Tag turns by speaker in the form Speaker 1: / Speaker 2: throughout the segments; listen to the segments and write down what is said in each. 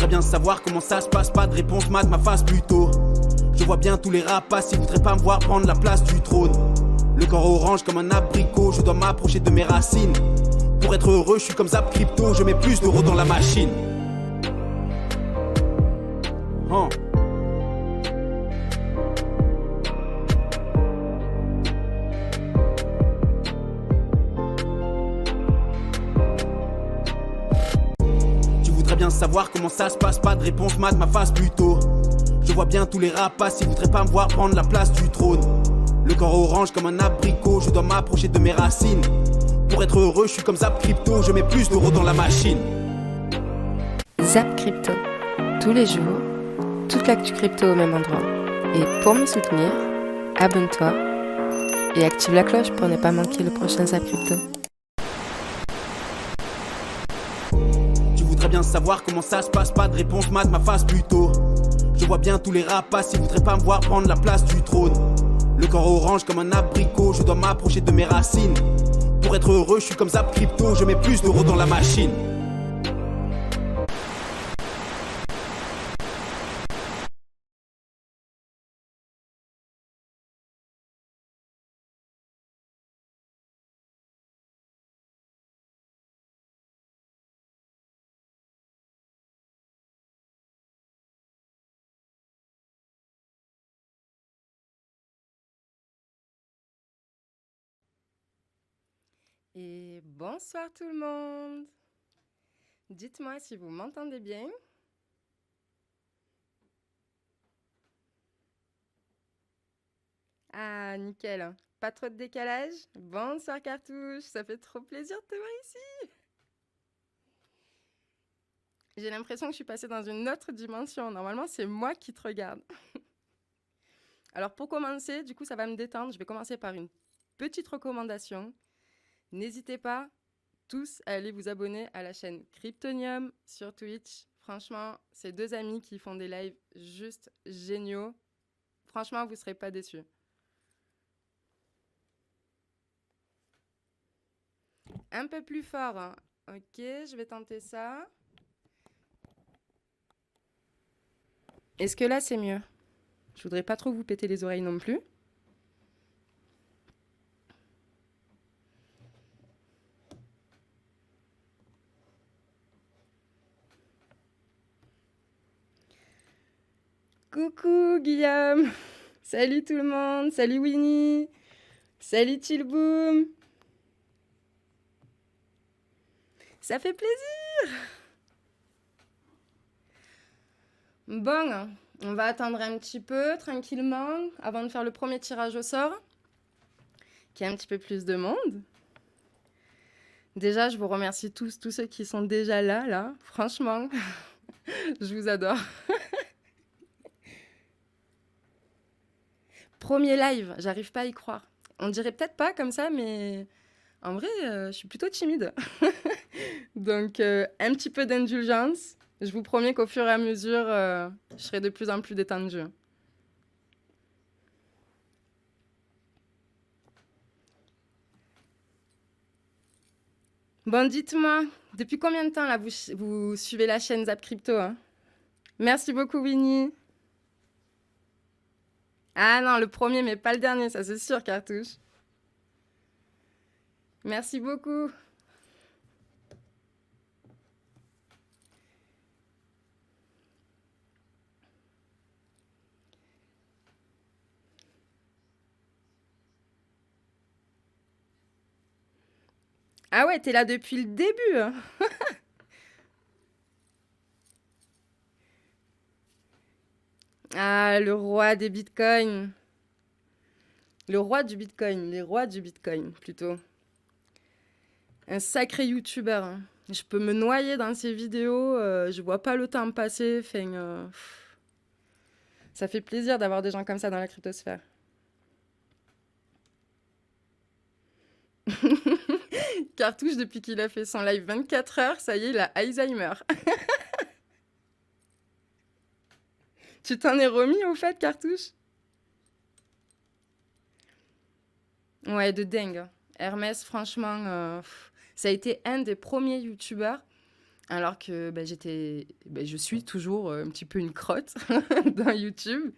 Speaker 1: voudrais bien savoir comment ça se passe, pas de réponse, mat ma face plutôt. Je vois bien tous les rapaces, ils voudraient pas me voir prendre la place du trône. Le corps orange comme un abricot, je dois m'approcher de mes racines. Pour être heureux, je suis comme Zap Crypto, je mets plus d'euros dans la machine. Oh. Tu voudrais bien savoir comment ça se passe, pas de réponse, mat ma face plutôt. Je vois bien tous les rapaces, ils voudraient pas me voir prendre la place du trône. Le corps orange comme un abricot, je dois m'approcher de mes racines. Pour être heureux, je suis comme Zap Crypto, je mets plus d'euros dans la machine.
Speaker 2: Zap Crypto, tous les jours, toute l'actu crypto au même endroit. Et pour me soutenir, abonne-toi et active la cloche pour ne pas manquer le prochain Zap Crypto.
Speaker 1: Tu voudrais bien savoir comment ça se passe, pas de réponse, mat ma face plutôt. Je vois bien tous les rapaces, ils voudraient pas me voir prendre la place du trône. Le corps orange comme un abricot, je dois m'approcher de mes racines. Pour être heureux, je suis comme Zap Crypto, je mets plus d'euros dans la machine.
Speaker 2: Et bonsoir tout le monde. Dites-moi si vous m'entendez bien. Ah, nickel. Pas trop de décalage. Bonsoir Cartouche, ça fait trop plaisir de te voir ici. J'ai l'impression que je suis passée dans une autre dimension. Normalement, c'est moi qui te regarde. Alors pour commencer, du coup, ça va me détendre. Je vais commencer par une petite recommandation. N'hésitez pas tous à aller vous abonner à la chaîne Cryptonium sur Twitch. Franchement, c'est deux amis qui font des lives juste géniaux. Franchement, vous ne serez pas déçus. Un peu plus fort, hein. Ok, je vais tenter ça. Est-ce que là, c'est mieux? Je voudrais pas trop vous péter les oreilles non plus. Coucou Guillaume. Salut tout le monde. Salut Winnie. Salut Chillboom. Ça fait plaisir. Bon, on va attendre un petit peu tranquillement avant de faire le premier tirage au sort, qu'il y ait un petit peu plus de monde. Déjà, je vous remercie tous ceux qui sont déjà là. Franchement, je vous adore. Premier live, j'arrive pas à y croire. On dirait peut-être pas comme ça, mais en vrai, je suis plutôt timide. Donc, un petit peu d'indulgence. Je vous promets qu'au fur et à mesure, je serai de plus en plus détendue. Bon, dites-moi, depuis combien de temps là vous suivez la chaîne Zap Crypto, hein? Merci beaucoup, Winnie. Ah non, le premier, mais pas le dernier, ça c'est sûr, Cartouche. Merci beaucoup. Ah ouais, t'es là depuis le début, hein. Ah, le roi des bitcoins. Le roi du bitcoin, les rois du bitcoin, plutôt. Un sacré youtubeur, hein. Je peux me noyer dans ses vidéos, je vois pas le temps passer. Ça fait plaisir d'avoir des gens comme ça dans la cryptosphère. Cartouche, depuis qu'il a fait son live 24 heures, ça y est, il a Alzheimer. Tu t'en es remis au fait, Cartouche? Ouais, de dingue. Hermès, franchement, ça a été un des premiers youtubeurs Alors que je suis toujours un petit peu une crotte dans YouTube.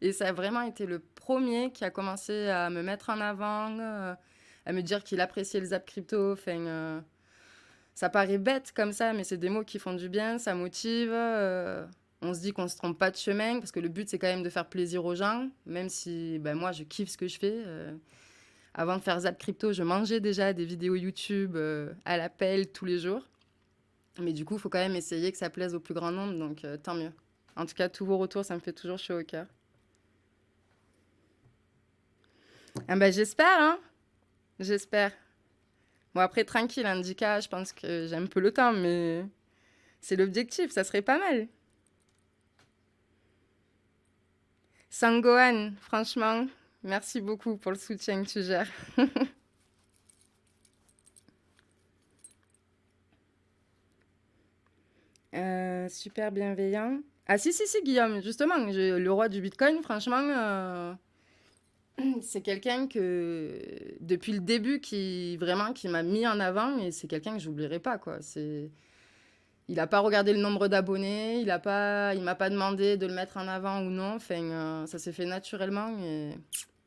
Speaker 2: Et ça a vraiment été le premier qui a commencé à me mettre en avant, à me dire qu'il appréciait le Zap Crypto. Enfin, ça paraît bête comme ça, mais c'est des mots qui font du bien, ça motive. On se dit qu'on ne se trompe pas de chemin, parce que le but, c'est quand même de faire plaisir aux gens, même si moi, je kiffe ce que je fais. Avant de faire Zap Crypto, je mangeais déjà des vidéos YouTube à l'appel tous les jours. Mais du coup, il faut quand même essayer que ça plaise au plus grand nombre, donc tant mieux. En tout cas, tous vos retours, ça me fait toujours chaud au cœur. Ah j'espère, hein. J'espère. Bon, après, tranquille, Indica, je pense que j'ai un peu le temps, mais c'est l'objectif, ça serait pas mal. Sangohan, franchement, merci beaucoup pour le soutien que tu gères. Super bienveillant. Ah si, Guillaume, justement, le roi du Bitcoin, franchement, c'est quelqu'un que, depuis le début, qui m'a mis en avant, et c'est quelqu'un que j'oublierai pas, quoi. Il n'a pas regardé le nombre d'abonnés, il m'a pas demandé de le mettre en avant ou non. Enfin, ça s'est fait naturellement, et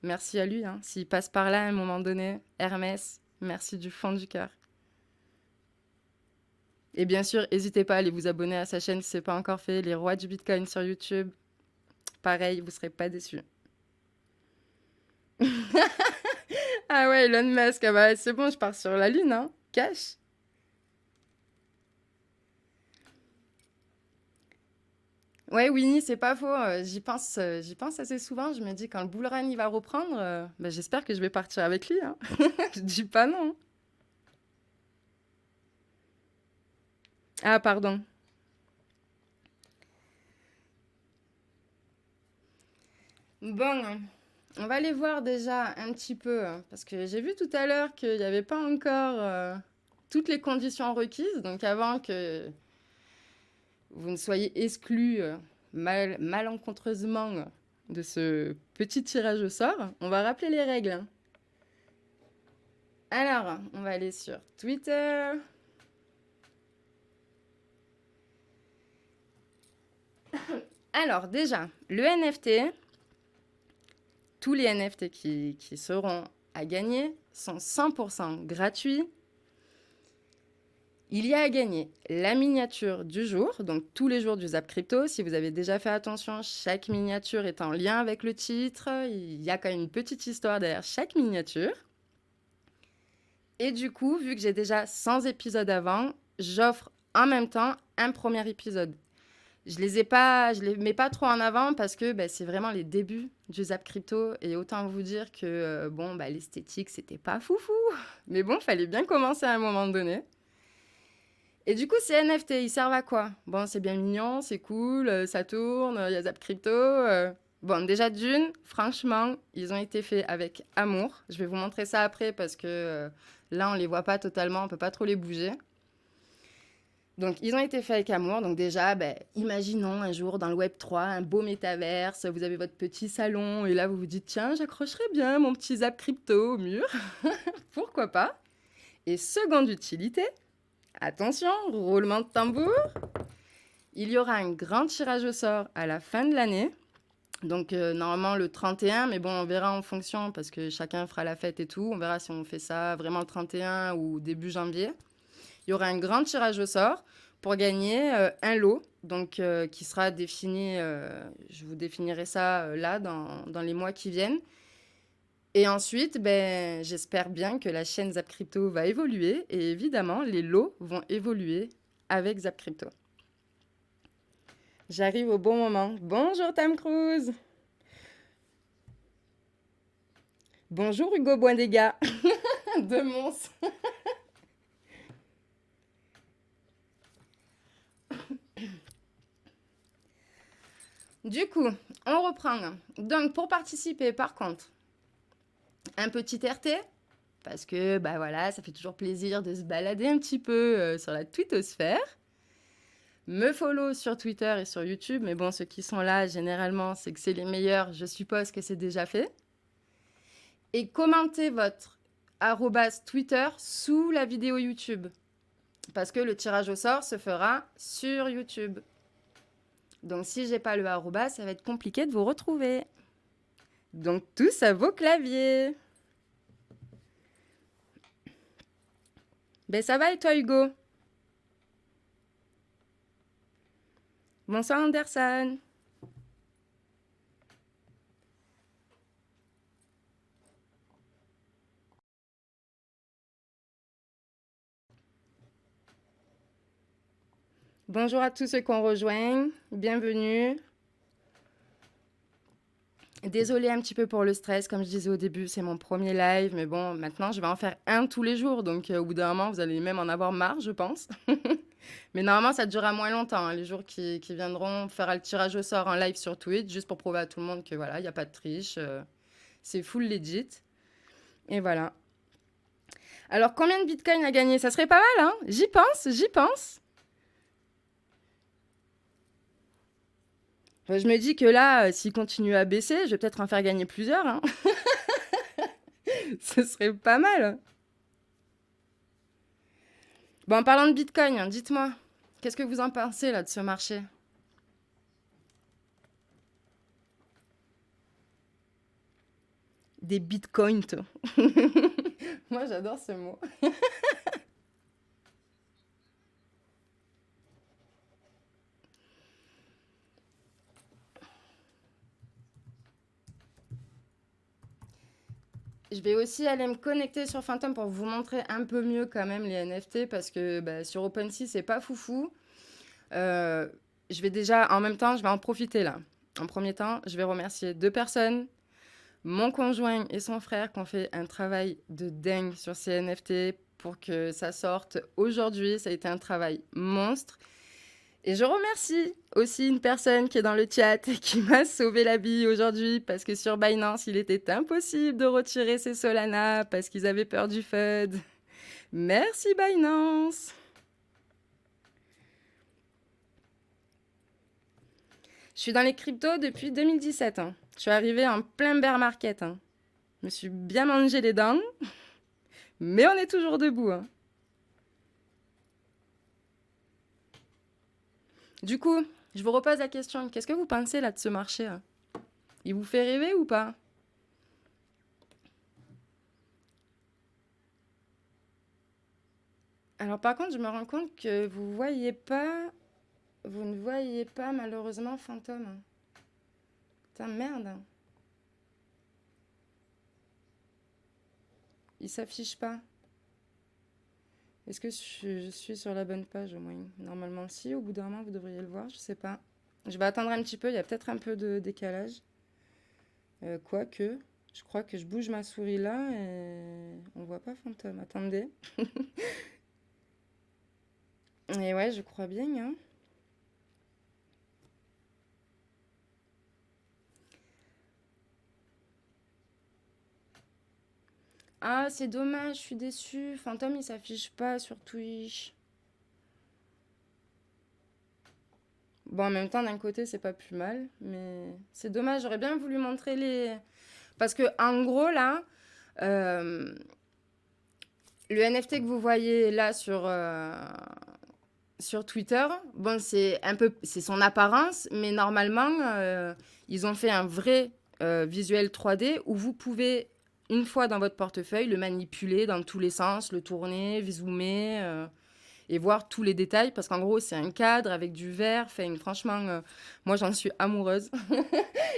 Speaker 2: merci à lui, hein. S'il passe par là à un moment donné, Hermès, merci du fond du cœur. Et bien sûr, n'hésitez pas à aller vous abonner à sa chaîne si ce n'est pas encore fait, Les Rois du Bitcoin sur YouTube. Pareil, vous ne serez pas déçus. Ah ouais, Elon Musk, ah bah, c'est bon, je pars sur la Lune, hein. Cash. Ouais, Winnie, c'est pas faux. J'y pense assez souvent. Je me dis, quand le bull run il va reprendre, j'espère que je vais partir avec lui, hein. Je dis pas non. Ah, pardon. Bon, on va aller voir déjà un petit peu, parce que j'ai vu tout à l'heure qu'il n'y avait pas encore toutes les conditions requises. Donc avant que vous ne soyez exclus malencontreusement de ce petit tirage au sort, on va rappeler les règles. Alors, on va aller sur Twitter. Alors déjà, le NFT, tous les NFT qui seront à gagner sont 100% gratuits. Il y a à gagner la miniature du jour, donc tous les jours du Zap Crypto. Si vous avez déjà fait attention, chaque miniature est en lien avec le titre. Il y a quand même une petite histoire derrière chaque miniature. Et du coup, vu que j'ai déjà 100 épisodes avant, j'offre en même temps un premier épisode. Je les mets pas trop en avant parce que c'est vraiment les débuts du Zap Crypto, et autant vous dire que l'esthétique c'était pas foufou, mais bon, fallait bien commencer à un moment donné. Et du coup, ces NFT, ils servent à quoi? Bon, c'est bien mignon, c'est cool, ça tourne, il y a Zap Crypto. Bon, déjà d'une, franchement, ils ont été faits avec amour. Je vais vous montrer ça après parce que là, on les voit pas totalement, on peut pas trop les bouger. Donc, ils ont été faits avec amour. Donc déjà, imaginons un jour dans le Web3, un beau métaverse, vous avez votre petit salon et là, vous vous dites, tiens, j'accrocherais bien mon petit Zap Crypto au mur. Pourquoi pas? Et seconde utilité, attention, roulement de tambour, il y aura un grand tirage au sort à la fin de l'année. Donc, normalement, le 31, mais bon, on verra en fonction parce que chacun fera la fête et tout. On verra si on fait ça vraiment le 31 ou début janvier. Il y aura un grand tirage au sort pour gagner un lot, donc qui sera défini, je vous définirai ça là dans les mois qui viennent. Et ensuite, j'espère bien que la chaîne Zap Crypto va évoluer, et évidemment, les lots vont évoluer avec Zap Crypto. J'arrive au bon moment. Bonjour Tam Cruise. Bonjour Hugo Boindega de Mons. Du coup, on reprend. Donc, pour participer, par contre, un petit RT, parce que, voilà, ça fait toujours plaisir de se balader un petit peu sur la twittosphère. Me follow sur Twitter et sur YouTube, mais bon, ceux qui sont là, généralement, c'est que c'est les meilleurs. Je suppose que c'est déjà fait. Et commentez votre @ Twitter sous la vidéo YouTube. parce que le tirage au sort se fera sur YouTube. Donc, si j'ai pas le arroba, ça va être compliqué de vous retrouver. Donc, tous à vos claviers. Ben, ça va et toi, Hugo? Bonsoir, Anderson. Bonjour à tous ceux qu'on rejoint. Bienvenue. Désolée un petit peu pour le stress, comme je disais au début, c'est mon premier live, mais bon, maintenant je vais en faire un tous les jours, donc au bout d'un moment, vous allez même en avoir marre, je pense. Mais normalement, ça durera moins longtemps, hein, les jours qui viendront, faire le tirage au sort en live sur Twitch, juste pour prouver à tout le monde que voilà, il n'y a pas de triche, c'est full legit. Et voilà. Alors, combien de bitcoins à gagner? Ça serait pas mal, hein? J'y pense, j'y pense. Je me dis que là, s'il continue à baisser, je vais peut-être en faire gagner plusieurs, hein. Ce serait pas mal. Bon, en parlant de Bitcoin, hein, dites-moi, qu'est-ce que vous en pensez là de ce marché? Des bitcoins. Moi, j'adore ce mot. Je vais aussi aller me connecter sur Phantom pour vous montrer un peu mieux quand même les NFT parce que bah, sur OpenSea, c'est pas foufou. Je vais déjà, en même temps, je vais en profiter là. En premier temps, je vais remercier 2 personnes, mon conjoint et son frère, qui ont fait un travail de dingue sur ces NFT pour que ça sorte aujourd'hui. Ça a été un travail monstre. Et je remercie aussi une personne qui est dans le chat et qui m'a sauvé la vie aujourd'hui parce que sur Binance, il était impossible de retirer ses Solana parce qu'ils avaient peur du FUD. Merci Binance. Je suis dans les cryptos depuis 2017. Hein. Je suis arrivée en plein bear market. Hein. Je me suis bien mangé les dents, mais on est toujours debout. Hein. Du coup, je vous repose la question. Qu'est-ce que vous pensez là de ce marché hein? Il vous fait rêver ou pas? Alors par contre, je me rends compte que vous ne voyez pas malheureusement Fantôme. Putain, merde. Il s'affiche pas. Est-ce que je suis sur la bonne page au moins? Normalement si, au bout d'un moment vous devriez le voir, je sais pas. Je vais attendre un petit peu, il y a peut-être un peu de décalage. Quoique, je crois que je bouge ma souris là et on voit pas Fantôme. Attendez. Et ouais, je crois bien, hein. Ah, c'est dommage, je suis déçue. Fantôme, il s'affiche pas sur Twitch. Bon, en même temps, d'un côté, c'est pas plus mal, mais c'est dommage. J'aurais bien voulu montrer les... Parce que, en gros, là, le NFT que vous voyez là sur Twitter, bon, c'est son apparence, mais normalement, ils ont fait un vrai visuel 3D où vous pouvez, une fois dans votre portefeuille, le manipuler dans tous les sens, le tourner, zoomer et voir tous les détails, parce qu'en gros, c'est un cadre avec du verre. Enfin, franchement, moi, j'en suis amoureuse.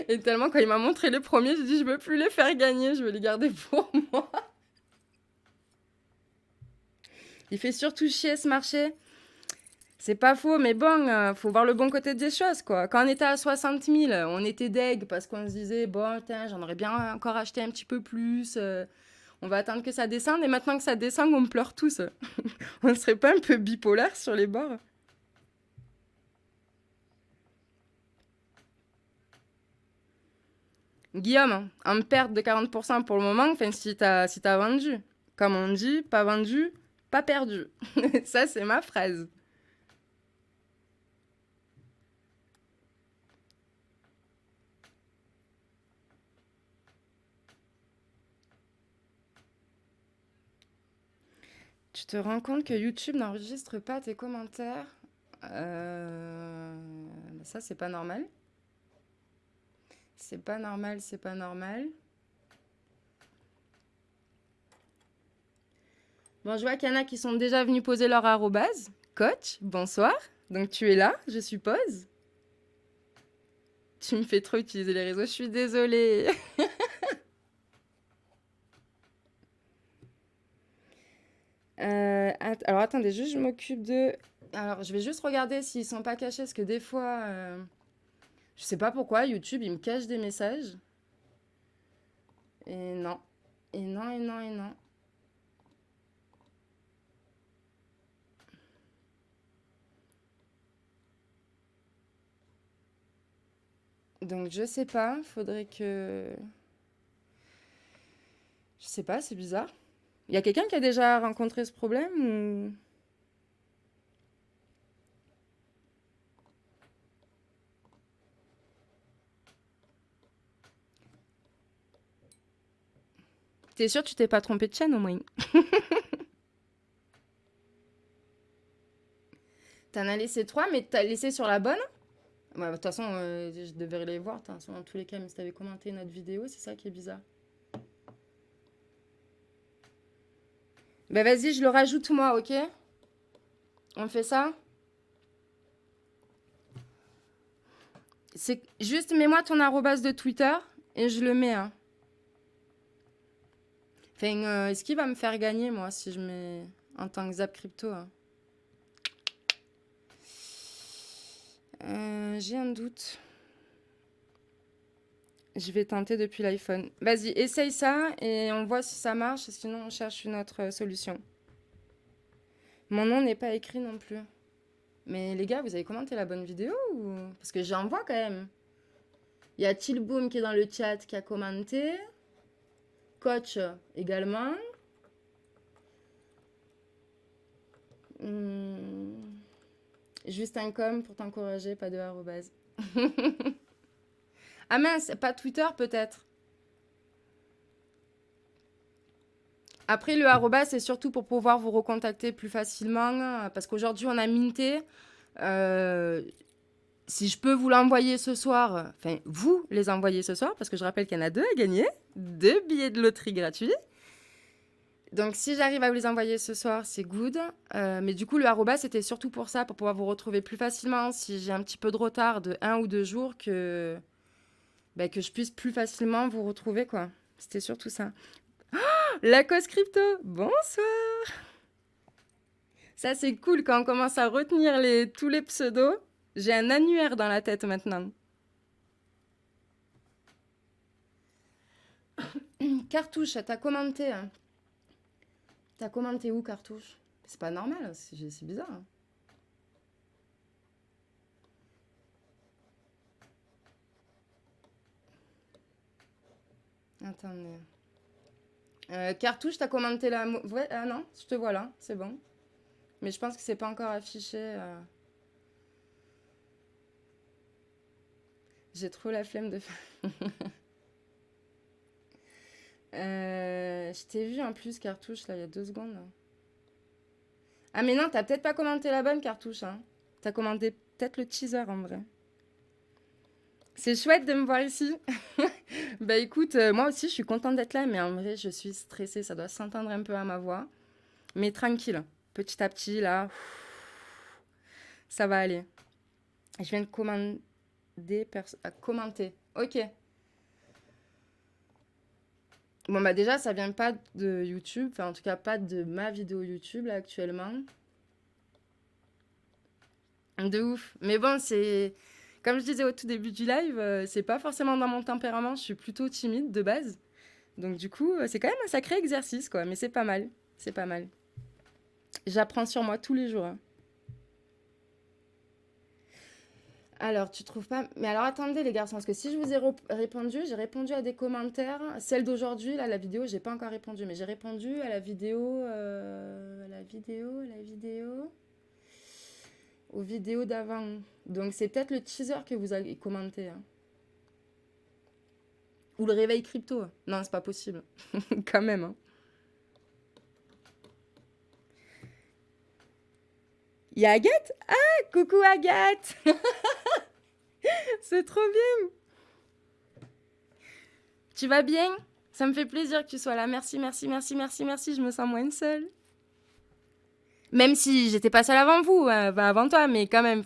Speaker 2: Et tellement, quand il m'a montré les premiers, j'ai dit, je veux plus les faire gagner, je veux les garder pour moi. Il fait surtout chier ce marché. C'est pas faux, mais bon, faut voir le bon côté des choses, quoi. Quand on était à 60 000, on était deg parce qu'on se disait, bon, tiens, j'en aurais bien encore acheté un petit peu plus. On va attendre que ça descende. Et maintenant que ça descend, on pleure tous. On ne serait pas un peu bipolaire sur les bords? Guillaume, hein, en perte de 40% pour le moment, enfin, si t'as vendu. Comme on dit, pas vendu, pas perdu. Ça, c'est ma phrase. Tu te rends compte que YouTube n'enregistre pas tes commentaires. Ça, c'est pas normal. C'est pas normal, c'est pas normal. Bon, je vois qu'il y en a qui sont déjà venus poser leur arrobase. Coach, bonsoir. Donc tu es là, je suppose. Tu me fais trop utiliser les réseaux, je suis désolée. Alors attendez, juste je m'occupe de... Alors je vais juste regarder s'ils sont pas cachés, parce que des fois, je sais pas pourquoi, YouTube, il me cache des messages. Et non, et non, et non, et non. Donc je sais pas, faudrait que... Je sais pas, c'est bizarre. Il y a quelqu'un qui a déjà rencontré ce problème ou... T'es sûr que tu t'es pas trompé de chaîne au moins? T'en as laissé 3, mais t'as laissé sur la bonne? Ouais, de toute façon, je devrais les voir. Dans tous les cas, mais si t'avais commenté notre vidéo, c'est ça qui est bizarre. Bah vas-y, je le rajoute moi, ok? On fait ça? C'est juste mets-moi ton arrobase de Twitter et je le mets. Hein. Enfin, est-ce qu'il va me faire gagner moi si je mets en tant que Zap Crypto hein? J'ai un doute. Je vais tenter depuis l'iPhone. Vas-y, essaye ça et on voit si ça marche. Sinon, on cherche une autre solution. Mon nom n'est pas écrit non plus. Mais les gars, vous avez commenté la bonne vidéo ou... Parce que j'en vois quand même. Il y a Tilboom qui est dans le chat qui a commenté. Coach également. Juste un com pour t'encourager, pas de arrobase. Ah mince, pas Twitter peut-être. Après, le arrobas, c'est surtout pour pouvoir vous recontacter plus facilement. Parce qu'aujourd'hui, on a minté. Si je peux vous l'envoyer ce soir, enfin, vous les envoyer ce soir, parce que je rappelle qu'il y en a 2 à gagner. 2 billets de loterie gratuits. Donc, si j'arrive à vous les envoyer ce soir, c'est good. Mais du coup, le arrobas, c'était surtout pour ça, pour pouvoir vous retrouver plus facilement. Si j'ai un petit peu de retard de 1 ou 2 jours, que je puisse plus facilement vous retrouver, quoi. C'était surtout ça. La cause crypto, bonsoir. Ça, c'est cool quand on commence à retenir tous les pseudos. J'ai un annuaire dans la tête maintenant. Cartouche, t'as commenté. Hein. T'as commenté où, Cartouche? C'est pas normal, c'est bizarre. Hein. Attendez. Cartouche, t'as commenté la... Ouais, ah non, je te vois là, c'est bon. Mais je pense que c'est pas encore affiché. J'ai trop la flemme de faire... je t'ai vu en plus, Cartouche, là, il y a 2 secondes. Là. Ah mais non, t'as peut-être pas commenté la bonne, Cartouche. Hein. T'as commenté peut-être le teaser, en vrai. C'est chouette de me voir ici. Bah écoute, moi aussi, je suis contente d'être là, mais en vrai, je suis stressée. Ça doit s'entendre un peu à ma voix. Mais tranquille, petit à petit, là, ça va aller. Je viens de commenter. Ok. Bon, bah déjà, ça vient pas de YouTube. Enfin, en tout cas, pas de ma vidéo YouTube, là, actuellement. De ouf. Mais bon, c'est... Comme je disais au tout début du live, c'est pas forcément dans mon tempérament. Je suis plutôt timide, de base. Donc, du coup, c'est quand même un sacré exercice, quoi. Mais c'est pas mal. C'est pas mal. J'apprends sur moi tous les jours. Hein. Alors, tu trouves pas... Mais alors, attendez, les garçons, parce que si je vous ai répondu, j'ai répondu à des commentaires. Celle d'aujourd'hui, là, la vidéo, j'ai pas encore répondu, mais j'ai répondu à la vidéo... Aux vidéos d'avant. Donc, c'est peut-être le teaser que vous avez commenté. Hein. Ou le réveil crypto. Non, c'est pas possible. Quand même. Hein. Il y a Agathe? Ah, coucou Agathe. C'est trop bien. Tu vas bien? Ça me fait plaisir que tu sois là. Merci, merci, merci, merci, merci. Je me sens moins seule. Même si j'étais pas seule avant vous, avant toi, mais quand même,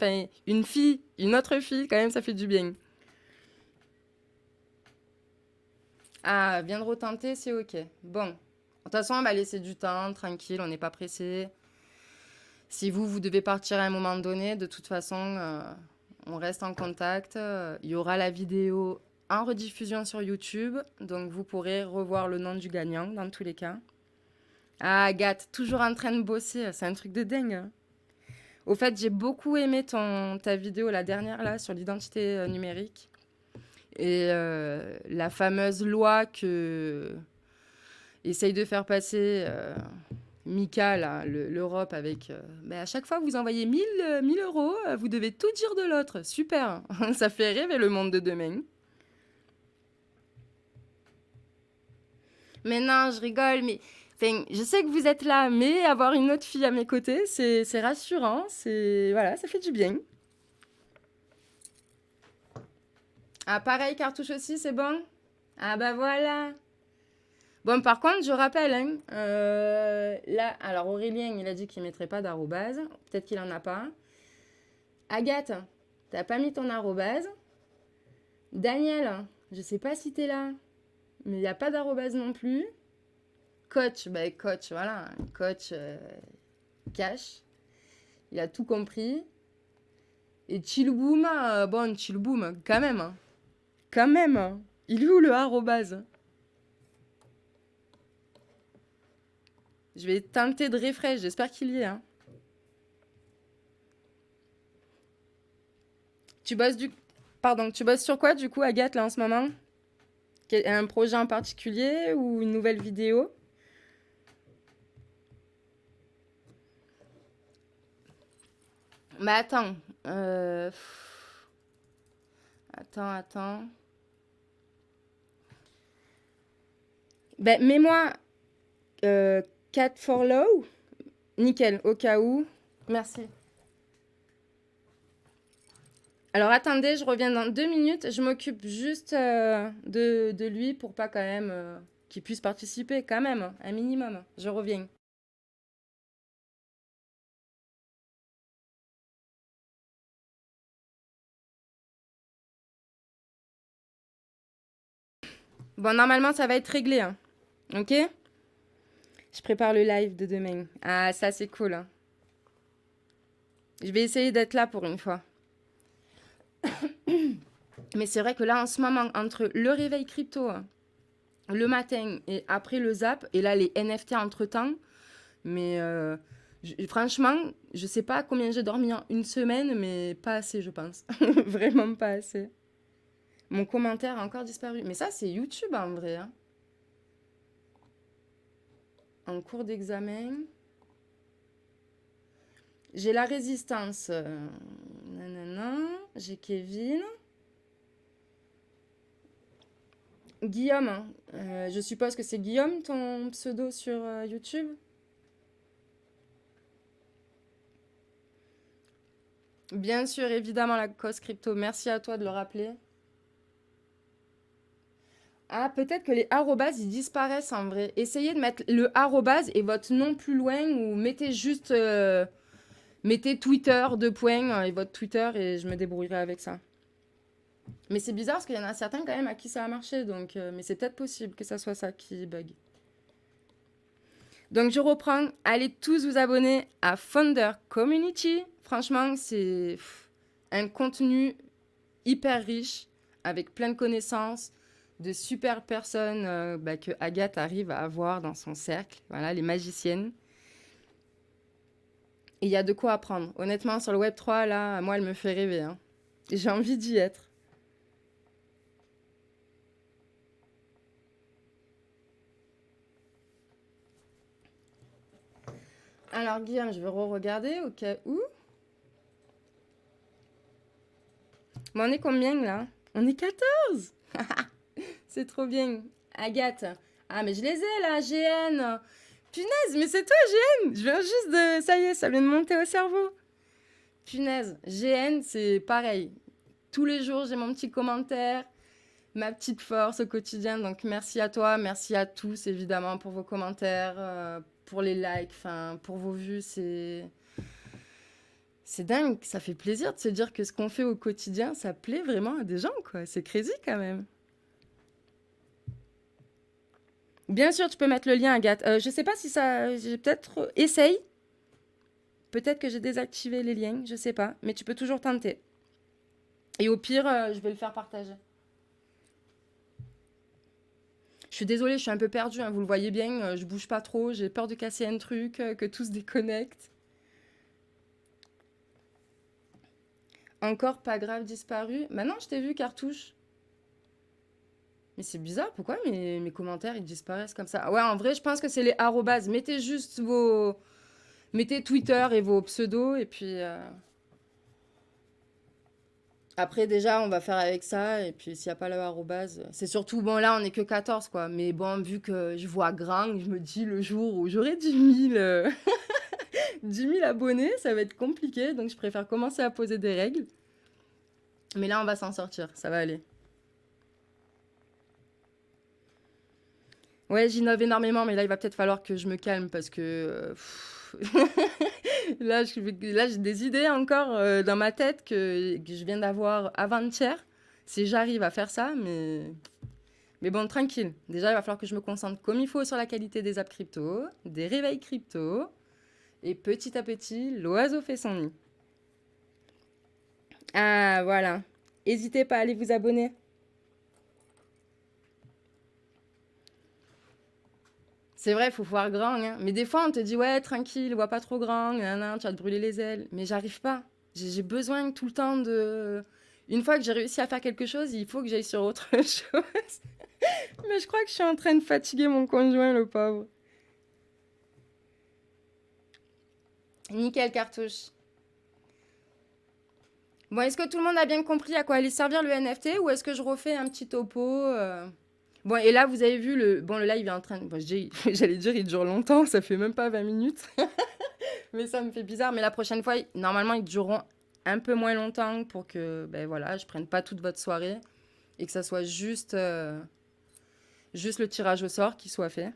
Speaker 2: une fille, une autre fille, quand même, ça fait du bien. Ah, viens de retenter, c'est ok. Bon, de toute façon, on va laisser du temps, tranquille, on n'est pas pressé. Si vous devez partir à un moment donné, de toute façon, on reste en contact. Il y aura la vidéo en rediffusion sur YouTube, donc vous pourrez revoir le nom du gagnant dans tous les cas. Ah, Agathe, toujours en train de bosser, c'est un truc de dingue. Au fait, j'ai beaucoup aimé ta vidéo, la dernière là, sur l'identité numérique. Et la fameuse loi que essaye de faire passer Mika, là, l'Europe, avec... à chaque fois que vous envoyez 1000 euros, vous devez tout dire de l'autre. Super. Ça fait rêver le monde de demain. Mais non, je rigole, mais... je sais que vous êtes là, mais avoir une autre fille à mes côtés, c'est rassurant. Voilà, ça fait du bien. Ah, pareil, cartouche aussi, c'est bon? Ah bah voilà. Bon, par contre, je rappelle, hein, là, alors Aurélien, il a dit qu'il ne mettrait pas d'arrobase. Peut-être qu'il n'en a pas. Agathe, t'as pas mis ton arrobase. Daniel, je sais pas si t'es là, mais il n'y a pas d'arrobase non plus. Coach, coach, voilà. Coach cash. Il a tout compris. Et Chilboom, bon, Chilboom, quand même. Hein. Quand même. Hein. Il est où le arrobase? Je vais tenter de refresh, j'espère qu'il y est. Hein. Tu bosses sur quoi du coup, Agathe, là en ce moment? Un projet en particulier ou une nouvelle vidéo? Mais attends. Attends. Mets-moi 4 follow. Nickel, au cas où. Merci. Alors attendez, je reviens dans 2 minutes. Je m'occupe juste de lui pour pas quand même qu'il puisse participer quand même, un minimum. Je reviens. Bon, normalement, ça va être réglé. Hein. Ok? Je prépare le live de demain. Ah, ça, c'est cool. Hein. Je vais essayer d'être là pour une fois. Mais c'est vrai que là, en ce moment, entre le réveil crypto, le matin et après le zap, et là, les NFT entre-temps, mais franchement, je sais pas combien j'ai dormi en une semaine, mais pas assez, je pense. Vraiment pas assez. Mon commentaire a encore disparu. Mais ça, c'est YouTube en vrai. Hein. En cours d'examen. J'ai la résistance. Nanana. J'ai Kevin. Guillaume. Hein. Je suppose que c'est Guillaume ton pseudo sur YouTube. Bien sûr, évidemment, la cause crypto. Merci à toi de le rappeler. Ah, peut-être que les arrobases, ils disparaissent en vrai. Essayez de mettre le arrobase et votre nom plus loin ou mettez juste... mettez Twitter, 2 points, et votre Twitter et je me débrouillerai avec ça. Mais c'est bizarre parce qu'il y en a certains quand même à qui ça a marché. Donc, mais c'est peut-être possible que ça soit ça qui bug. Donc je reprends. Allez tous vous abonner à Founder Community. Franchement, c'est un contenu hyper riche avec plein de connaissances, de super personnes que Agathe arrive à avoir dans son cercle. Voilà, les magiciennes. Et il y a de quoi apprendre. Honnêtement, sur le Web3, là, moi, elle me fait rêver. Hein. Et j'ai envie d'y être. Alors, Guillaume, je vais re-regarder au cas où. Bon, on est combien, là? On est 14. C'est trop bien. Agathe. Ah, mais je les ai, là, GN. Punaise, mais c'est toi, GN. Je viens juste de... Ça y est, ça vient de monter au cerveau. Punaise, GN, c'est pareil. Tous les jours, j'ai mon petit commentaire, ma petite force au quotidien. Donc, merci à toi, merci à tous, évidemment, pour vos commentaires, pour les likes, pour vos vues. C'est dingue, ça fait plaisir de se dire que ce qu'on fait au quotidien, ça plaît vraiment à des gens, quoi. C'est crazy, quand même. Bien sûr, tu peux mettre le lien, Agathe. Je sais pas si ça... J'ai peut-être... Essaye. Peut-être que j'ai désactivé les liens, je sais pas. Mais tu peux toujours tenter. Et au pire, je vais le faire partager. Je suis désolée, je suis un peu perdue, hein, vous le voyez bien. Je bouge pas trop, j'ai peur de casser un truc, que tout se déconnecte. Encore pas grave disparu. Maintenant, je t'ai vu, Cartouche. Mais c'est bizarre, pourquoi mes commentaires, ils disparaissent comme ça? Ouais, en vrai, je pense que c'est les arrobases. Mettez juste vos... Mettez Twitter et vos pseudos, et puis... Après, déjà, on va faire avec ça, et puis s'il n'y a pas le arrobase... C'est surtout, bon, là, on n'est que 14, quoi. Mais bon, vu que je vois grand, je me dis, le jour où j'aurai 10 000... 10 000 abonnés, ça va être compliqué, donc je préfère commencer à poser des règles. Mais là, on va s'en sortir, ça va aller. Ouais, j'innove énormément, mais là, il va peut-être falloir que je me calme parce que... là, j'ai des idées encore dans ma tête que je viens d'avoir avant-hier. Si j'arrive à faire ça, mais bon, tranquille. Déjà, il va falloir que je me concentre comme il faut sur la qualité des apps crypto, des réveils crypto. Et petit à petit, l'oiseau fait son nid. Ah, voilà. N'hésitez pas à aller vous abonner. C'est vrai, il faut voir grand. Hein. Mais des fois, on te dit, ouais, tranquille, vois pas trop grand, nan, tu vas te brûler les ailes. Mais j'arrive pas. J'ai besoin tout le temps de... Une fois que j'ai réussi à faire quelque chose, il faut que j'aille sur autre chose. Mais je crois que je suis en train de fatiguer mon conjoint, le pauvre. Nickel, Cartouche. Bon, est-ce que tout le monde a bien compris à quoi allait servir le NFT ou est-ce que je refais un petit topo Bon, et là, vous avez vu, le live est en train... Bon, j'allais dire, il dure longtemps, ça fait même pas 20 minutes. Mais ça me fait bizarre. Mais la prochaine fois, normalement, ils dureront un peu moins longtemps pour que, ben voilà, je prenne pas toute votre soirée et que ça soit juste le tirage au sort qui soit fait.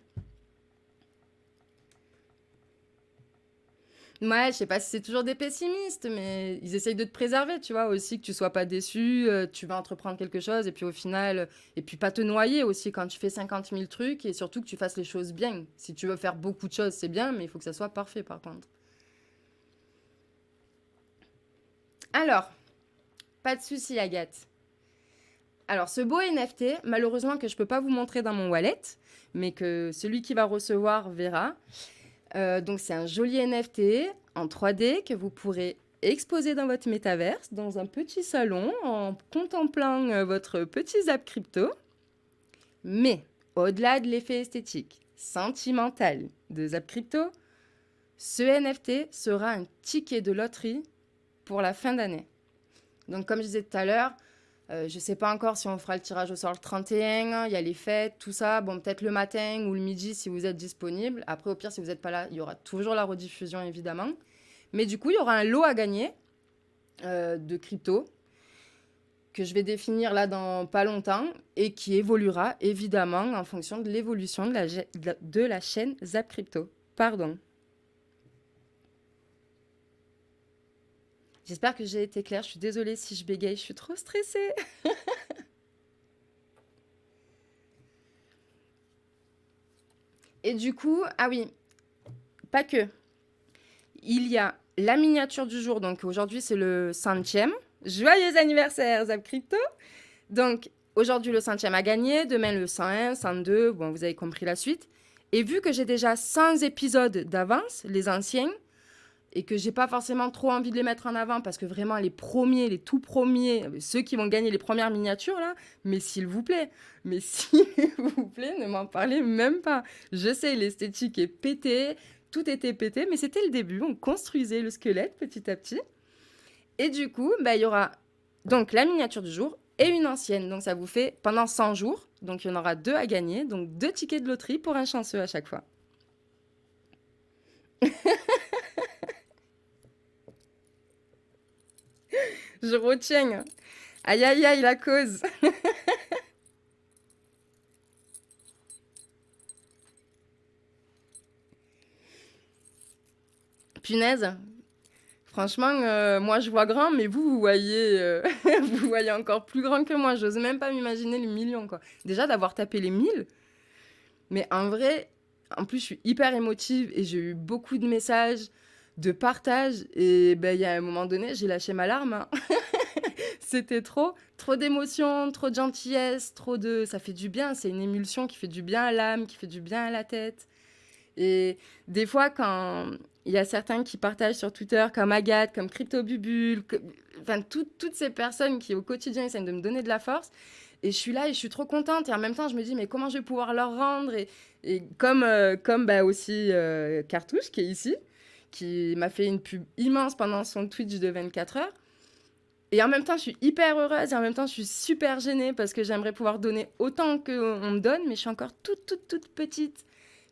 Speaker 2: Ouais, je sais pas si c'est toujours des pessimistes, mais ils essayent de te préserver, tu vois, aussi que tu sois pas déçu, tu vas entreprendre quelque chose, et puis au final, et puis pas te noyer aussi quand tu fais 50 000 trucs, et surtout que tu fasses les choses bien. Si tu veux faire beaucoup de choses, c'est bien, mais il faut que ça soit parfait par contre. Alors, pas de souci, Agathe. Alors, ce beau NFT, malheureusement que je peux pas vous montrer dans mon wallet, mais que celui qui va recevoir verra. Donc c'est un joli NFT en 3D que vous pourrez exposer dans votre métaverse, dans un petit salon, en contemplant votre petit zap crypto. Mais au-delà de l'effet esthétique, sentimental de zap crypto, ce NFT sera un ticket de loterie pour la fin d'année. Donc comme je disais tout à l'heure, je ne sais pas encore si on fera le tirage au sort le 31, il y a les fêtes, tout ça. Bon, peut-être le matin ou le midi si vous êtes disponible. Après, au pire, si vous n'êtes pas là, il y aura toujours la rediffusion, évidemment. Mais du coup, il y aura un lot à gagner de crypto que je vais définir là dans pas longtemps et qui évoluera, évidemment, en fonction de l'évolution de la chaîne Zap Crypto. Pardon. J'espère que j'ai été claire. Je suis désolée si je bégaye, je suis trop stressée. Et du coup, ah oui, pas que. Il y a la miniature du jour. Donc aujourd'hui, c'est le 100e. Joyeux anniversaire, Zap Crypto. Donc aujourd'hui, le 100e a gagné. Demain, le 101, 102. Bon, vous avez compris la suite. Et vu que j'ai déjà 100 épisodes d'avance, les anciens, et que j'ai pas forcément trop envie de les mettre en avant parce que vraiment les premiers, les tout premiers, ceux qui vont gagner les premières miniatures là, mais s'il vous plaît, ne m'en parlez même pas. Je sais, l'esthétique est pétée, tout était pété, mais c'était le début, on construisait le squelette petit à petit. Et du coup, bah, il y aura donc la miniature du jour et une ancienne, donc ça vous fait pendant 100 jours, donc il y en aura 2 à gagner, donc 2 tickets de loterie pour un chanceux à chaque fois. Je retiens. Aïe, aïe, aïe, la cause. Punaise. Franchement, moi, je vois grand, mais vous voyez, vous voyez encore plus grand que moi. J'ose même pas m'imaginer les millions, quoi. Déjà, d'avoir tapé les 1000, mais en vrai, en plus, je suis hyper émotive et j'ai eu beaucoup de messages, de partages. Et ben, il y a un moment donné, j'ai lâché ma larme, hein. C'était trop d'émotions, trop de gentillesse, trop de... Ça fait du bien, c'est une émulsion qui fait du bien à l'âme, qui fait du bien à la tête. Et des fois, quand il y a certains qui partagent sur Twitter, comme Agathe, comme CryptoBubule, enfin, toutes ces personnes qui, au quotidien, essaient de me donner de la force, et je suis là et je suis trop contente. Et en même temps, je me dis, mais comment je vais pouvoir leur rendre et comme bah, aussi Cartouche, qui est ici, qui m'a fait une pub immense pendant son Twitch de 24 heures. Et en même temps, je suis hyper heureuse et en même temps, je suis super gênée parce que j'aimerais pouvoir donner autant qu'on me donne, mais je suis encore toute petite.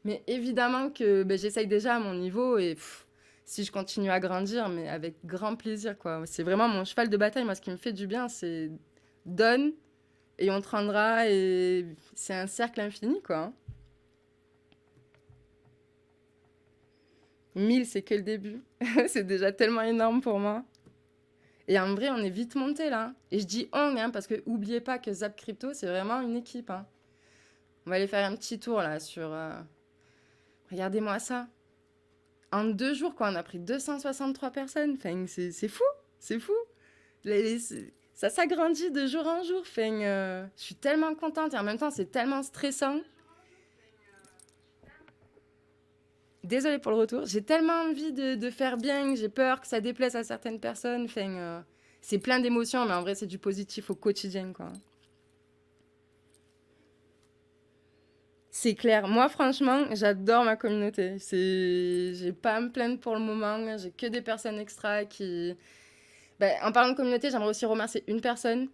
Speaker 2: Mais évidemment que ben, j'essaye déjà à mon niveau et si je continue à grandir, mais avec grand plaisir, quoi. C'est vraiment mon cheval de bataille. Moi, ce qui me fait du bien, c'est donne et on te rendra et c'est un cercle infini, quoi. 1000, c'est que le début. C'est déjà tellement énorme pour moi. Et en vrai, on est vite monté là. Et je dis on, hein, parce que oubliez pas que Zap Crypto, c'est vraiment une équipe, hein. On va aller faire un petit tour là sur... Regardez-moi ça. En 2 jours, quoi, on a pris 263 personnes. Enfin, c'est fou, c'est fou. Ça s'agrandit de jour en jour. Enfin, je suis tellement contente et en même temps, c'est tellement stressant. Désolée pour le retour. J'ai tellement envie de faire bien, j'ai peur que ça déplaise à certaines personnes. Enfin, c'est plein d'émotions, mais en vrai, c'est du positif au quotidien, quoi. C'est clair. Moi, franchement, j'adore ma communauté. J'ai pas à me plaindre pour le moment. J'ai que des personnes extra qui... Ben, en parlant de communauté, j'aimerais aussi remercier une personne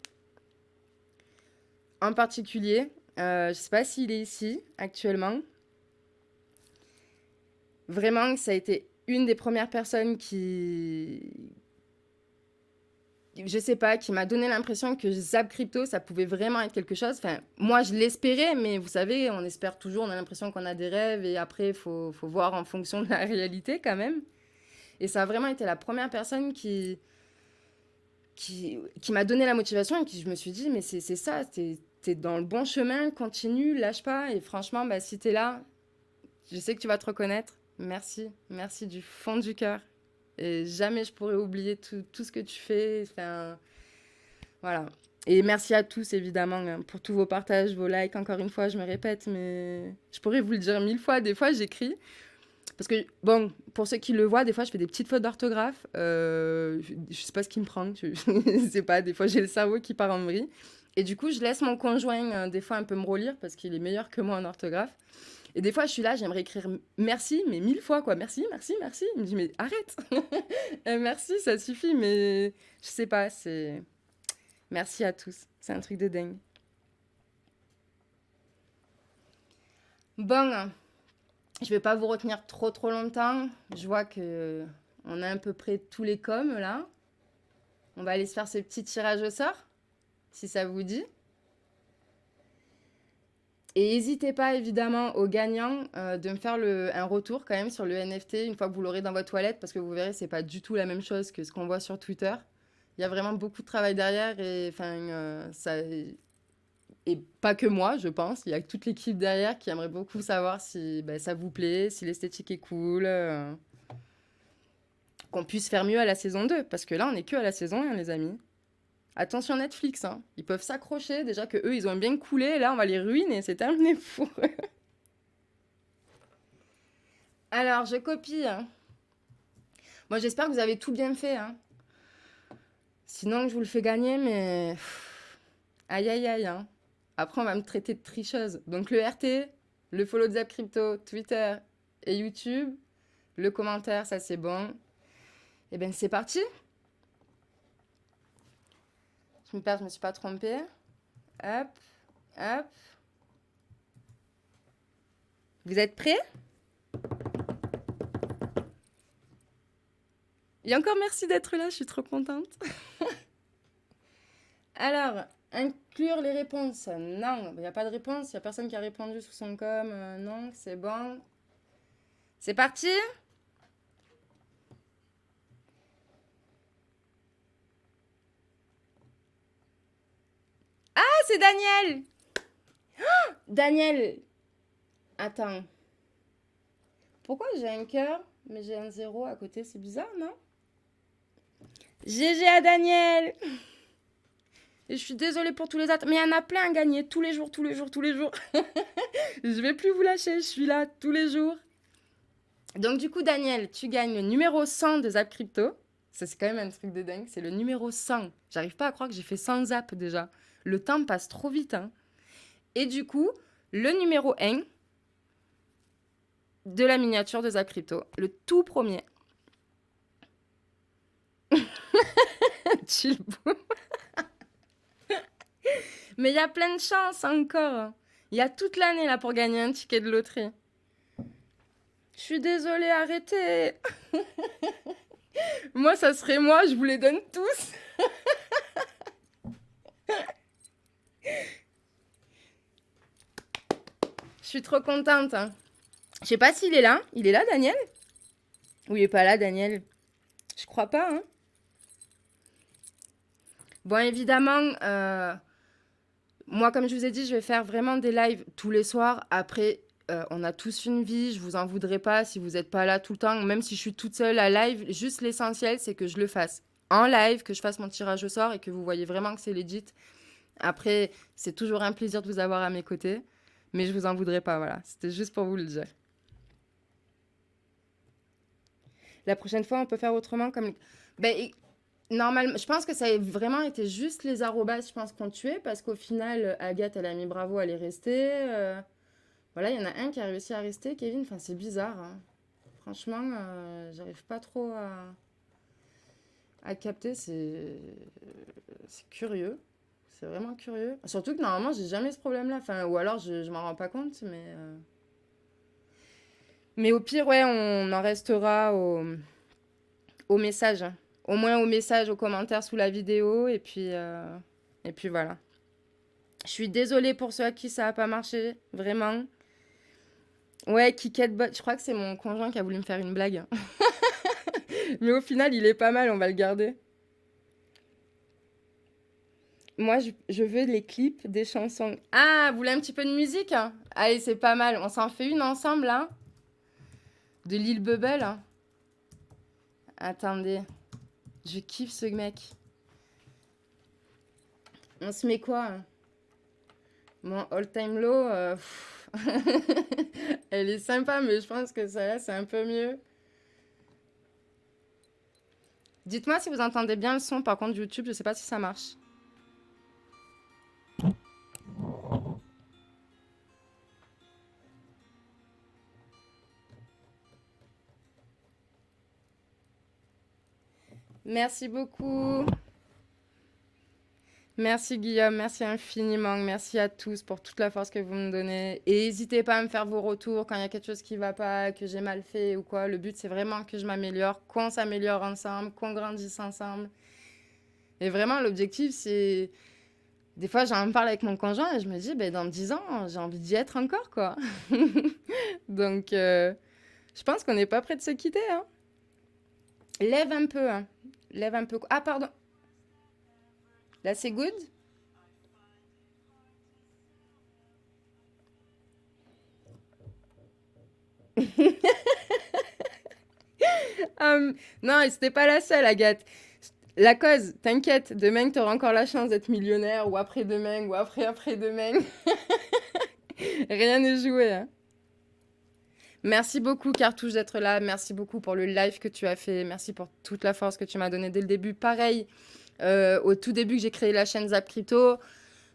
Speaker 2: en particulier. Je sais pas s'il est ici actuellement. Vraiment, ça a été une des premières personnes je sais pas, qui m'a donné l'impression que Zap Crypto, ça pouvait vraiment être quelque chose. Enfin, moi, je l'espérais, mais vous savez, on espère toujours, on a l'impression qu'on a des rêves, et après, il faut voir en fonction de la réalité quand même. Et ça a vraiment été la première personne qui m'a donné la motivation et qui je me suis dit, mais c'est ça, t'es dans le bon chemin, continue, lâche pas. Et franchement, bah, si t'es là, je sais que tu vas te reconnaître. Merci, merci du fond du cœur. Et jamais je pourrais oublier tout ce que tu fais. Enfin, voilà. Et merci à tous, évidemment, pour tous vos partages, vos likes. Encore une fois, je me répète, mais je pourrais vous le dire 1000 fois. Des fois, j'écris. Parce que, bon, pour ceux qui le voient, des fois, je fais des petites fautes d'orthographe. Je sais pas ce qui me prend. Je sais pas, des fois, j'ai le cerveau qui part en vrille. Et du coup, je laisse mon conjoint, des fois, un peu me relire parce qu'il est meilleur que moi en orthographe. Et des fois, je suis là, j'aimerais écrire merci, mais 1000 fois, quoi. Merci, merci, merci. Il me dit, mais arrête. Merci, ça suffit, mais je sais pas, c'est... Merci à tous. C'est un truc de dingue. Bon, je vais pas vous retenir trop longtemps. Je vois que on a à peu près tous les coms, là. On va aller se faire ce petit tirage au sort, si ça vous dit. Et n'hésitez pas, évidemment, aux gagnants de me faire un retour quand même sur le NFT une fois que vous l'aurez dans votre toilette, parce que vous verrez, c'est pas du tout la même chose que ce qu'on voit sur Twitter. Il y a vraiment beaucoup de travail derrière et ça... Et pas que moi, je pense. Il y a toute l'équipe derrière qui aimerait beaucoup savoir si ça vous plaît, si l'esthétique est cool, qu'on puisse faire mieux à la saison 2. Parce que là, on n'est que à la saison 1, les amis. Attention Netflix, hein. Ils peuvent s'accrocher. Déjà que eux, ils ont bien coulé. Là, on va les ruiner. C'est terminé pour eux. Alors, je copie. Hein. Moi, j'espère que vous avez tout bien fait. Hein. Sinon, je vous le fais gagner, mais... Aïe, aïe, aïe. Hein. Après, on va me traiter de tricheuse. Donc, le RT, le follow de Zap Crypto, Twitter et YouTube. Le commentaire, ça, c'est bon. Et bien, c'est parti. Je me suis pas trompée. Hop, hop. Vous êtes prêts? Et encore merci d'être là, je suis trop contente. Alors, inclure les réponses. Non, il n'y a pas de réponse. Il n'y a personne qui a répondu sous son com. Non, c'est bon. C'est parti. Ah, c'est Daniel. Daniel. Attends. Pourquoi j'ai un cœur, mais j'ai un 0 à côté? C'est bizarre, non? GG à Daniel. Et je suis désolée pour tous les autres, mais il y en a plein à gagner tous les jours, tous les jours, tous les jours. Je vais plus vous lâcher, je suis là tous les jours. Donc du coup, Daniel, tu gagnes le numéro 100 de Zap Crypto. Ça, c'est quand même un truc de dingue. C'est le numéro 100. J'arrive pas à croire que j'ai fait 100 Zap déjà. Le temps passe trop vite. Hein. Et du coup, le numéro 1 de la miniature de Zap Crypto. Le tout premier. Chill. Mais il y a plein de chances encore. Il y a toute l'année là pour gagner un ticket de loterie. Je suis désolée, arrêtez. Moi, ça serait moi, je vous les donne tous. Je suis trop contente. Je sais pas s'il est là. Il est là, Daniel? Ou il est pas là, Daniel? Je crois pas, hein. Bon, évidemment, moi, comme je vous ai dit, je vais faire vraiment des lives tous les soirs. Après, on a tous une vie. Je vous en voudrais pas si vous n'êtes pas là tout le temps. Même si je suis toute seule à live, juste l'essentiel, c'est que je le fasse en live, que je fasse mon tirage au sort et que vous voyez vraiment que c'est legit. Après, c'est toujours un plaisir de vous avoir à mes côtés. Mais je vous en voudrais pas, voilà. C'était juste pour vous le dire. La prochaine fois, on peut faire autrement comme... Ben, normalement, je pense que ça a vraiment été juste les arrobas, je pense, qu'on tuait. Parce qu'au final, Agathe, elle a mis bravo, elle est restée. Voilà, il y en a un qui a réussi à rester, Kevin. Enfin, c'est bizarre. Hein. Franchement, j'arrive pas trop à capter. C'est curieux. C'est vraiment curieux. Surtout que normalement, j'ai jamais ce problème-là. Enfin, ou alors, je m'en rends pas compte, mais... Mais au pire, ouais, on en restera au message. Au moins au message, aux commentaires sous la vidéo. Et puis voilà. Je suis désolée pour ceux à qui ça n'a pas marché. Vraiment. Ouais, Kiketbot. Je crois que c'est mon conjoint qui a voulu me faire une blague. Mais au final, il est pas mal. On va le garder. Moi, je veux les clips des chansons. Ah, vous voulez un petit peu de musique? Allez, c'est pas mal. On s'en fait une ensemble, là. De Lil Bubble. Attendez. Je kiffe ce mec. On se met quoi? Mon all-time low, elle est sympa, mais je pense que celle-là, c'est un peu mieux. Dites-moi si vous entendez bien le son, par contre, YouTube, je sais pas si ça marche. Merci beaucoup. Merci Guillaume, merci infiniment, merci à tous pour toute la force que vous me donnez. Et n'hésitez pas à me faire vos retours quand il y a quelque chose qui ne va pas, que j'ai mal fait ou quoi. Le but, c'est vraiment que je m'améliore, qu'on s'améliore ensemble, qu'on grandisse ensemble. Et vraiment, l'objectif, c'est... Des fois, j'en parle avec mon conjoint et je me dis, ben, dans 10 ans, j'ai envie d'y être encore, quoi. Donc, je pense qu'on n'est pas prêt de se quitter. Hein. Lève un peu. Hein. Lève un peu. Ah, pardon. Là, c'est good. Non, c'était pas la seule, Agathe. La cause, t'inquiète, demain, tu auras encore la chance d'être millionnaire, ou après-demain, ou après-après-demain. Rien n'est joué. Hein. Merci beaucoup, Cartouche, d'être là. Merci beaucoup pour le live que tu as fait. Merci pour toute la force que tu m'as donnée dès le début. Pareil, au tout début que j'ai créé la chaîne Zap Crypto,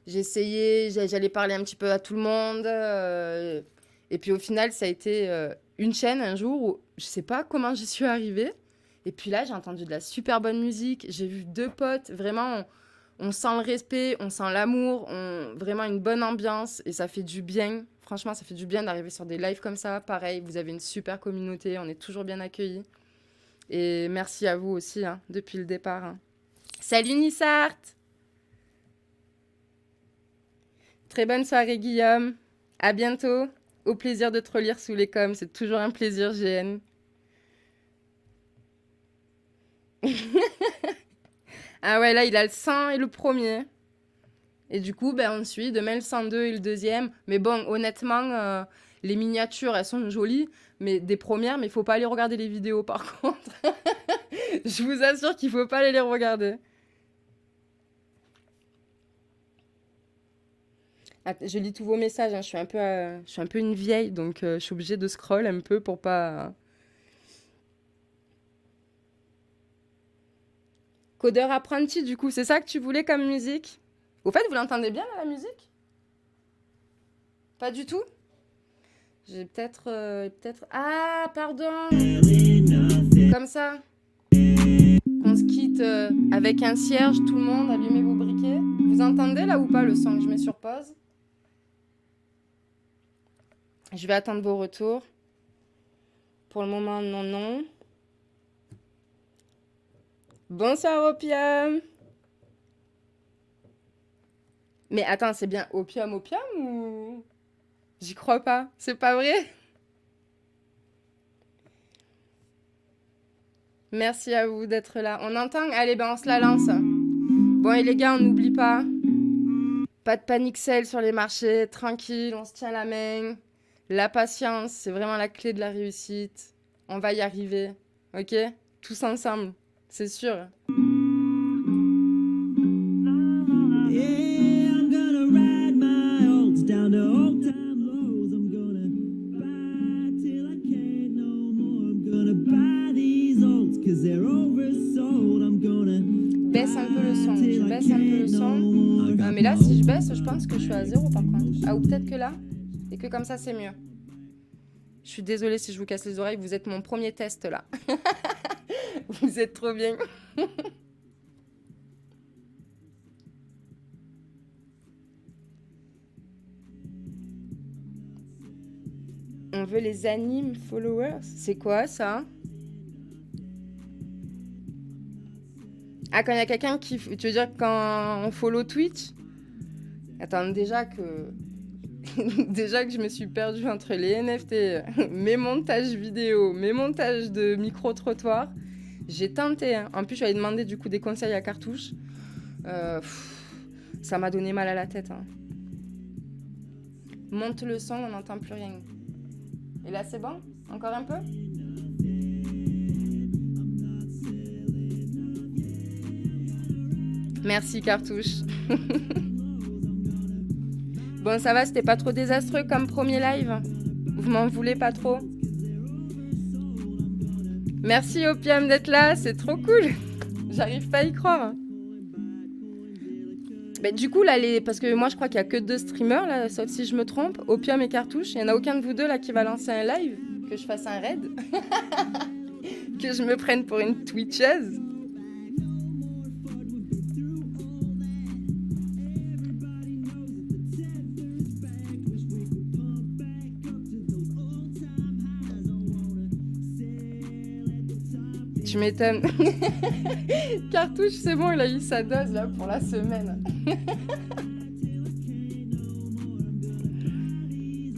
Speaker 2: j'ai essayé, j'allais parler un petit peu à tout le monde. Et puis au final, ça a été une chaîne un jour où je sais pas comment j'y suis arrivée. Et puis là, j'ai entendu de la super bonne musique. J'ai vu 2 potes. Vraiment, on sent le respect, on sent l'amour, vraiment une bonne ambiance. Et ça fait du bien. Franchement, ça fait du bien d'arriver sur des lives comme ça. Pareil, vous avez une super communauté. On est toujours bien accueillis. Et merci à vous aussi, hein, depuis le départ. Hein. Salut Nissart! Très bonne soirée, Guillaume. À bientôt. Au plaisir de te relire sous les coms. C'est toujours un plaisir, GN. Ah ouais, là, il a le 100 et le premier. Et du coup, ben, on suit demain le 102 et le deuxième. Mais bon, honnêtement, les miniatures, elles sont jolies, mais des premières, mais il faut pas aller regarder les vidéos par contre. Je vous assure qu'il faut pas aller les regarder. Je lis tous vos messages, hein. Je suis un peu une vieille, donc je suis obligée de scroll un peu pour pas... Codeur apprenti, du coup, c'est ça que tu voulais comme musique? Au fait, vous l'entendez bien, là, la musique? Pas du tout? J'ai peut-être... Ah, pardon! Comme ça. Qu'on se quitte avec un cierge, tout le monde, allumez vos briquets. Vous entendez, là, ou pas, le son que je mets sur pause? Je vais attendre vos retours. Pour le moment, non, non. Bonsoir, Opium. Mais attends, c'est bien Opium, Opium ou... J'y crois pas. C'est pas vrai? Merci à vous d'être là. On entend? Allez, ben on se la lance. Bon, et les gars, on n'oublie pas. Pas de panique sale sur les marchés. Tranquille, on se tient la main. La patience, c'est vraiment la clé de la réussite. On va y arriver. Ok? Tous ensemble. C'est sûr. Baisse un peu le son. Je baisse un peu le son. Mais là, si je baisse, je pense que je suis à 0 par contre. Ah, ou peut-être que là. Et que comme ça, c'est mieux. Je suis désolée si je vous casse les oreilles. Vous êtes mon premier test là. Vous êtes trop bien. On veut les anime followers. C'est quoi ça? Ah, quand il y a quelqu'un qui... Tu veux dire quand on follow Twitch? Attends, déjà que... déjà que je me suis perdue entre les NFT, mes montages vidéo, mes montages de micro-trottoir, j'ai tenté. Hein. En plus, je lui ai demandé du coup des conseils à Cartouche. Ça m'a donné mal à la tête. Hein. Monte le son, on n'entend plus rien. Et là, c'est bon? Encore un peu? Merci, Cartouche. Bon, ça va, c'était pas trop désastreux comme premier live? Vous m'en voulez pas trop? Merci, Opium, d'être là, c'est trop cool. J'arrive pas à y croire. Mais du coup, là, parce que moi, je crois qu'il y a que 2 streamers, là, sauf si je me trompe, Opium et Cartouche. Il y en a aucun de vous deux, là, qui va lancer un live, que je fasse un raid, que je me prenne pour une Twitcheuse. Tu m'étonnes. Cartouche, c'est bon, il a eu sa dose là pour la semaine.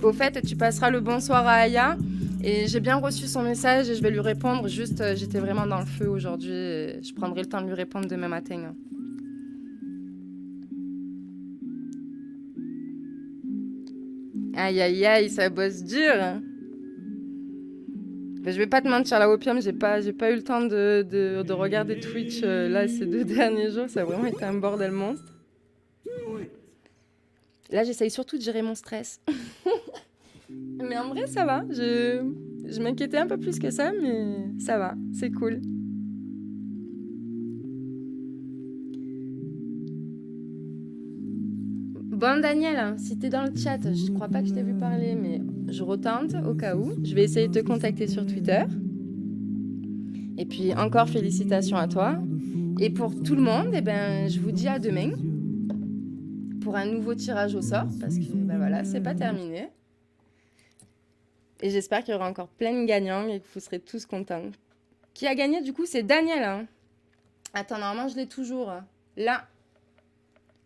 Speaker 2: Au fait, tu passeras le bonsoir à Aya. Et j'ai bien reçu son message et je vais lui répondre. Juste, j'étais vraiment dans le feu aujourd'hui. Et je prendrai le temps de lui répondre demain matin. Aïe, aïe, aïe, ça bosse dur. Je vais pas te mentir, la Opium, j'ai pas eu le temps de regarder Twitch là ces 2 derniers jours. Ça a vraiment été un bordel monstre. Là, j'essaye surtout de gérer mon stress. Mais en vrai, ça va. Je m'inquiétais un peu plus que ça, mais ça va. C'est cool. Bon, Daniel, si t'es dans le chat, je crois pas que je t'ai vu parler, mais je retente au cas où. Je vais essayer de te contacter sur Twitter. Et puis, encore félicitations à toi. Et pour tout le monde, eh ben, je vous dis à demain pour un nouveau tirage au sort, parce que ben voilà, c'est pas terminé. Et j'espère qu'il y aura encore plein de gagnants et que vous serez tous contents. Qui a gagné, du coup, c'est Daniel. Hein. Attends, normalement, je l'ai toujours. Là.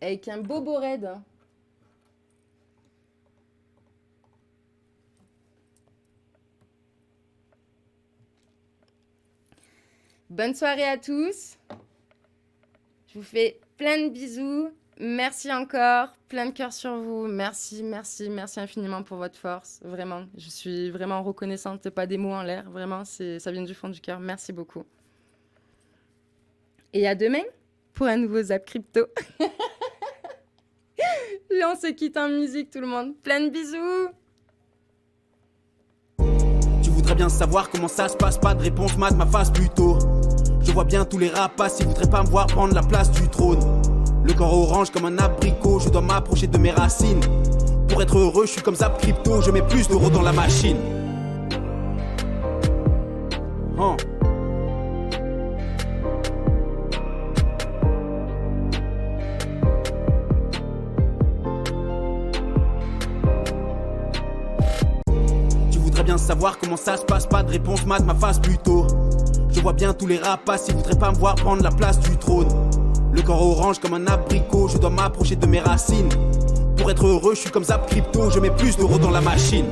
Speaker 2: Avec un bobo raid. Bonne soirée à tous. Je vous fais plein de bisous. Merci encore. Plein de cœur sur vous. Merci, merci, merci infiniment pour votre force. Vraiment, je suis vraiment reconnaissante. C'est pas des mots en l'air. Vraiment, ça vient du fond du cœur. Merci beaucoup. Et à demain pour un nouveau Zap Crypto. Et on se quitte en musique, tout le monde. Plein de bisous.
Speaker 1: Tu voudrais bien savoir comment ça se passe, pas de réponse, mat ma face plutôt. Je vois bien tous les rapaces, ils voudraient pas me voir prendre la place du trône. Le corps orange comme un abricot, je dois m'approcher de mes racines. Pour être heureux, je suis comme Zap Crypto, je mets plus d'euros dans la machine. Tu voudrais bien savoir comment ça se passe, pas de réponse, mat ma face plutôt. Je vois bien tous les rapaces, ils voudraient pas me voir prendre la place du trône. Le corps orange comme un abricot, je dois m'approcher de mes racines. Pour être heureux, je suis comme Zap Crypto, je mets plus d'euros dans la machine.